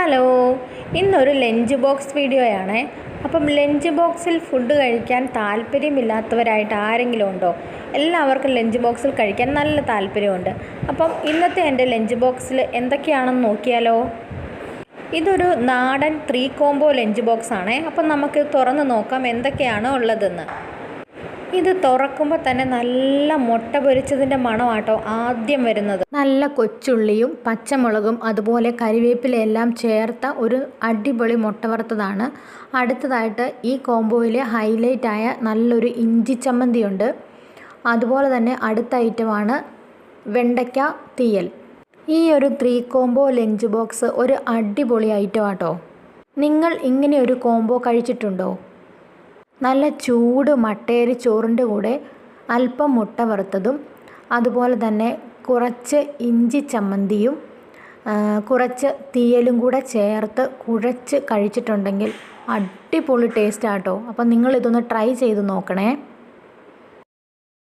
Hello, ഇന്നൊരു lunch box വീഡിയോയാണ്. അപ്പം ലഞ്ച് ബോക്സിൽ ഫുഡ് കഴിക്കാൻ താല്പര്യമില്ലാത്തവരായിട്ട് ആരെങ്കിലും ഉണ്ടോ? എല്ലാവർക്കും ലഞ്ച് ബോക്സിൽ കഴിക്കാൻ നല്ല താല്പര്യമുണ്ട്. അപ്പം ഇന്നത്തെ എൻ്റെ ലഞ്ച് ബോക്സിൽ എന്തൊക്കെയാണെന്ന് നോക്കിയാലോ. ഇതൊരു നാടൻ 3 കോംബോ ലഞ്ച് ബോക്സ് ആണ്. അപ്പം നമുക്ക് തുറന്ന് നോക്കാം എന്തൊക്കെയാണ് ഉള്ളതെന്ന്. ഇത് തുറക്കുമ്പോൾ തന്നെ നല്ല മുട്ട പൊരിച്ചതിൻ്റെ മണമാട്ടോ ആദ്യം വരുന്നത്. നല്ല കൊച്ചുള്ളിയും പച്ചമുളകും അതുപോലെ കരിവേപ്പിലയെല്ലാം ചേർത്ത ഒരു അടിപൊളി മുട്ട വറുത്തതാണ്. അടുത്തതായിട്ട് ഈ കോംബോയിലെ ഹൈലൈറ്റായ നല്ലൊരു ഇഞ്ചി ചമ്മന്തിയുണ്ട്. അതുപോലെ തന്നെ അടുത്ത ഐറ്റമാണ് വെണ്ടയ്ക്ക തീയൽ. ഈ ഒരു 3 കോംബോ ലഞ്ച് ബോക്സ് ഒരു അടിപൊളി ഐറ്റം ആട്ടോ. നിങ്ങൾ ഇങ്ങനെ ഒരു കോംബോ കഴിച്ചിട്ടുണ്ടോ? നല്ല ചൂട് മട്ടയരി ചോറിൻ്റെ കൂടെ അല്പം മുട്ട വറുത്തതും അതുപോലെ തന്നെ കുറച്ച് ഇഞ്ചി ചമ്മന്തിയും കുറച്ച് തീയലും കൂടെ ചേർത്ത് കുഴച്ച് കഴിച്ചിട്ടുണ്ടെങ്കിൽ അടിപൊളി ടേസ്റ്റ് ആട്ടോ. അപ്പം നിങ്ങളിതൊന്ന് ട്രൈ ചെയ്ത് നോക്കണേ.